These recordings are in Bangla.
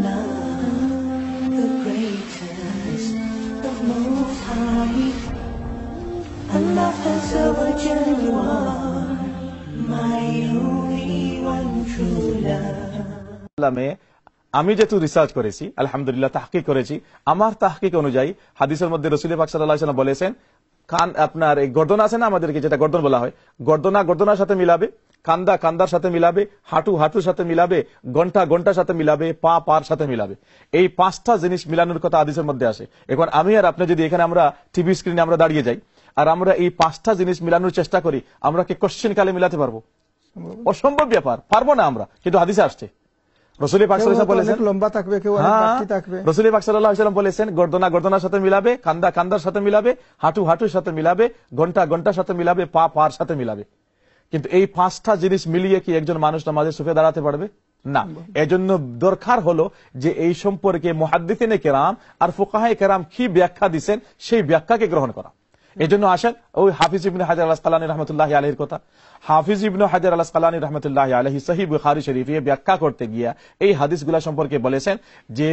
Allah, the greatest, the most high. Allah Azza wa Jalla, you are my only one true love. আমি যেহেতু রিসার্চ করেছি, আলহামদুলিল্লাহ তাহকিক করেছি, আমার তাহকিক অনুযায়ী হাদিসের মধ্যে রাসূল পাক সাল্লাল্লাহু আলাইহি ওয়াসাল্লাম বলেছেন, কান আপনার এই গর্দন আছে না, আমাদেরকে যেটা গর্দন বলা হয়, গর্দনা গর্দনার সাথে মিলাবে, কান্দা কান্দার সাথে মিলাবে, হাঁটু হাঁটুর সাথে মিলাবে, ঘন্টা ঘন্টার সাথে মিলাবে, পা পার সাথে মিলাবে। এই পাঁচটা জিনিস মিলানোর কথা হাদিসের মধ্যে আসে। এখন আমি আর আপনি যদি এখানে আমরা টিভি স্ক্রিনে আমরা দাঁড়িয়ে যাই আর আমরা এই পাঁচটা জিনিস মিলানোর চেষ্টা করি, আমরা কি কোশ্চেন কালে মিলাতে পারবো? অসম্ভব ব্যাপার, পারবো না আমরা, কিন্তু হাদিসে আসছে। রাসূল পাক সাল্লাল্লাহু আলাইহি ওয়াসাল্লাম বলেছেন, লম্বা থাকবে, কেউ অনেক বাঁকি থাকবে। রাসূল পাক সাল্লাল্লাহু আলাইহি ওয়াসাল্লাম বলেছেন, গর্দনা গর্দনার সাথে মিলাবে, কান্দা কান্দার সাথে মিলাবে, হাঁটু হাঁটুর সাথে মিলাবে, ঘন্টা ঘন্টার সাথে মিলাবে, পা পার সাথে মিলাবে। কিন্তু এই পাঁচটা জিনিস মিলিয়ে কি একজন মানুষ নামাজে সুফে দাঁড়াতে পারবে? না। এজন্য দরকার হলো যে এই সম্পর্কে মুহাদ্দিসিনে কেরাম আর ফুকাহায়ে কেরাম কি ব্যাখ্যা দিবেন সেই ব্যাখ্যাকে গ্রহণ করা। এজন্য আসেন ওই হাফিজ ইবনে হাজার আল আসকালানী রাহমাতুল্লাহি আলাইহির কথা। হাফিজ ইবনে হাজার আল আসকালানী রাহমাতুল্লাহি আলাইহি সহিহ বুখারী শরীফে ব্যাখ্যা করতে গিয়া এই হাদিসগুলা সম্পর্কে বলেছেন যে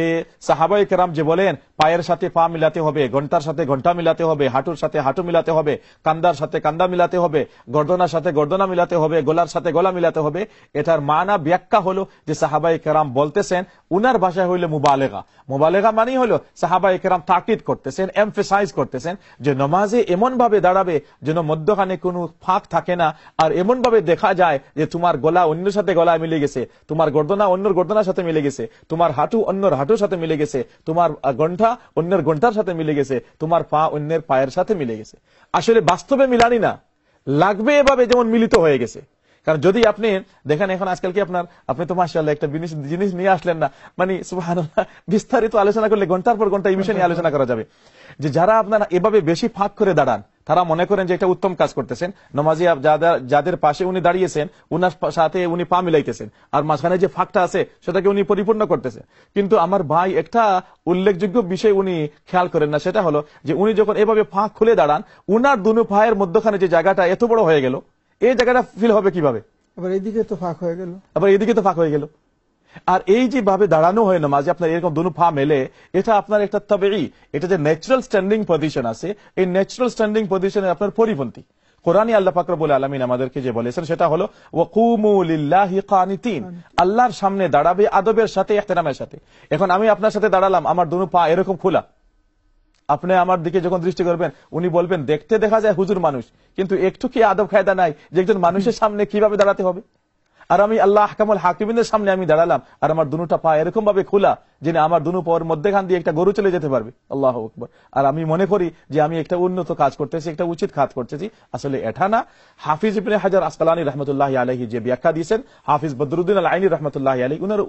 সাহাবায়ে কেরাম যে বলেন পায়ের সাথে পা মিলাতে হবে, ঘন্টার সাথে ঘন্টা মিলাতে হবে, হাঁটুর সাথে হাঁটু মিলাতে হবে, কান্দার সাথে কান্দা মিলাতে হবে, গর্দনার সাথে গর্দনা মিলাতে হবে, গলার সাথে গলা মিলাতে হবে। এটার মানা ব্যাখ্যা হলো যে সাহাবায়ে কেরাম বলতেছেন, উনার ভাষায় হইল মুবালেগা। মুবালেগা মানে হলো সাহাবায়ে কেরাম তাকিদ করতেছেন, এমফাসাইজ করতেছেন যে নামাজে এমন ভাবে দাঁড়াবে যেন মধ্যখানে কোনো ফাঁক থাকে না, আর এমন ভাবে দেখা যায় যে তোমার গলা অন্যের সাথে গলায় মিলে গেছে, তোমার গর্দনা অন্যের গর্দনার সাথে মিলে গেছে, তোমার হাঁটু অন্যের হাঁটুর সাথে মিলে গেছে, তোমার গন্ঠা অন্যের গন্ঠার সাথে মিলে গেছে, তোমার পা অন্যের পায়ের সাথে মিলে গেছে। আসলে বাস্তবে মিলানি না, লাগবে এভাবে যেমন মিলিত হয়ে গেছে। কারণ যদি আপনি দেখেন এখন আজকাল কি আপনি তো মাশাআল্লাহ একটা জিনিস নিয়ে আসলেন না, মানে সুবহানাল্লাহ, বিস্তারিত আলোচনা করলে ঘন্টার পর ঘন্টা এই বিষয় নিয়ে আলোচনা করা যাবে। যে যারা আপনারা এভাবে বেশি ফাঁক করে দাঁড়ান তারা মনে করেন যে এটা উত্তম কাজ করতেছেন। নামাজি যাদের পাশে উনি দাঁড়িয়েছেন উনার সাথে উনি পা মিলাইতেছেন, আর মাঝখানে যে ফাঁকটা আছে সেটাকে উনি পরিপূর্ণ করতেছেন। কিন্তু আমার ভাই একটা উল্লেখযোগ্য বিষয় উনি খেয়াল করেন না, সেটা হলো যে উনি যখন এভাবে ফাঁক খুলে দাঁড়ান, উনার দুনো পায়ের মধ্যখানে যে জায়গাটা এত বড় হয়ে গেল, এই জায়গাটা ফিল হবে কিভাবে? আবার এইদিকে তো ফাঁক হয়ে গেল, আবার এইদিকে তো ফাঁক হয়ে গেল। আর এই যে ভাবে দাঁড়ানো হয় না মাঝে আপনার এরকম দুনো পা মেলে, এটা আপনার একটা তাবেঈ, এটা যে ন্যাচারাল স্ট্যান্ডিং পজিশন আছে, এই ন্যাচারাল স্ট্যান্ডিং পজিশনে আপনার পরিপন্থী। কোরআনে আল্লাহ পাক রব্বুল আলামিন আমাদেরকে যে বলেছেন সেটা হলো ওয়াকুমু লিল্লাহি কানিতিন, আল্লাহর সামনে দাঁড়াবে আদবের সাথে, ইহতিরামের সাথে। এখন আমি আপনার সাথে দাঁড়ালাম, আমার দুনো পা এরকম খোলা, আপনি আমার দিকে যখন দৃষ্টি করবেন উনি বলবেন দেখতে দেখা যায় হুজুর মানুষ, কিন্তু একটু কি আদব কায়দা নাই যে একজন মানুষের সামনে কিভাবে দাঁড়াতে হবে? আর আমি আল্লাহ আহকামুল হাকিমিনের সামনে আমি দাঁড়ালাম আর আমার দুটা পা এরকম ভাবে খোলা যে আমার দুনো পায়ের মধ্যখান দিয়ে একটা গরু চলে যেতে পারবে। আল্লাহু আকবার। আর আমি মনে করি যে আমি একটা উন্নত কাজ করতেছি, একটা উচিত কাজ করতেছি। আসলে এটা না। হাফিজ ইবনে হাজার আসকালানী রাহমাতুল্লাহি আলাইহি যে ব্যাখ্যা দিয়েছেন, হাফিজ বদরুদ্দিন আল আইনি রাহমাতুল্লাহি আলাইহি, উনারা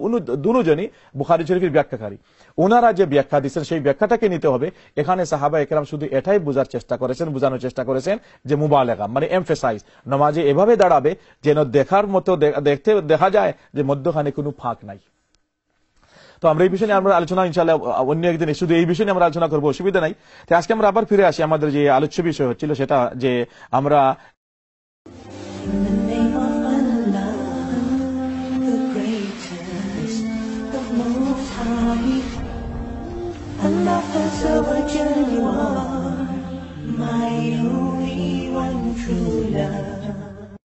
দুজনই বুখারী শরীফের ব্যাখ্যাকারী। ওনারা যে ব্যাখ্যা দিয়েছেন সেই ব্যাখ্যাটাকে নিতে হবে। এখানে সাহাবায়ে কেরাম শুধু এটাই বোঝানোর চেষ্টা করেছেন যে মুবালাগা মানে এমফাসাইজ, নামাজে এভাবে দাঁড়াবে যেন দেখার মতো দেখা যায় যে মধ্যখানে কোনো ফাঁক নাই। তো আমরা এই বিষয় নিয়ে আমরা আলোচনা ইনশাআল্লাহ অন্য একদিন শুধু এই বিষয় নিয়ে আমরা আলোচনা করবো, অসুবিধা নাই। তো আজকে আমরা আবার ফিরে আসি, আমাদের যে আলোচ্য বিষয় হচ্ছিল সেটা যে আমরা